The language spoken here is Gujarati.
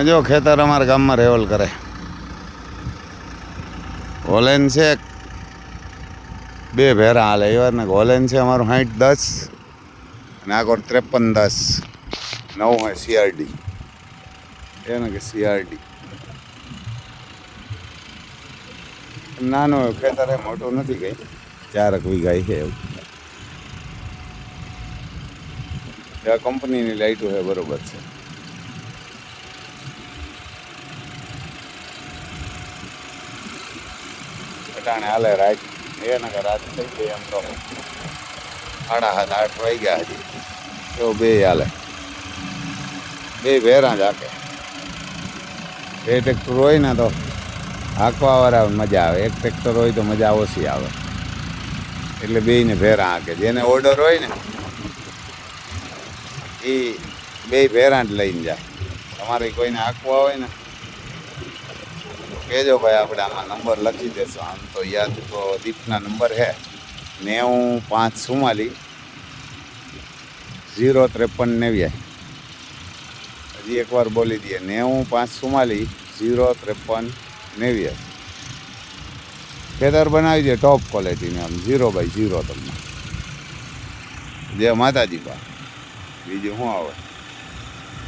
જો ખેતર અમારા ગામમાં રેવલ કરે. હોલેન છે 2 ભેરા હાલે એવાર ને. હોલેન છે અમારું 60-10 અને આગળ 53-10 9 હોય સીઆરડી એને કે સીઆરડી. નાનું ખેતર એ મોટું નથી કંઈ, 4 વીઘા છે એવું. આ કંપનીની લાઈટો છે બરોબર છે. અટાણે હાલે રાત એને કે રાત થઈ ગઈ એમ તો 7:30-8 વાગ્યા હજી એવું 2 હાલે. 2 ભેરા જ હાકે. 2 ટ્રેક્ટર હોય ને તો હાંકવાવાળા મજા આવે, 1 ટ્રેક્ટર હોય તો મજા ઓછી આવે. એટલે 2ને ભેરા હાંકે. જેને ઓર્ડર હોય ને એ 2 ભેરા જ લઈને જાય. તમારે કોઈને હાંકવા હોય ને કહેજો ભાઈ, આપણે આમાં નંબર લખી દેશો. આમ તો યાદ તો દીપના નંબર છે 90-544-053-89. હજી એકવાર બોલી દઈએ 90-544-053-89. ખેતર બનાવી દે ટોપ ક્વોલિટીને, આમ 0/0 તમને. જય માતાજી બા. બીજું શું આવે.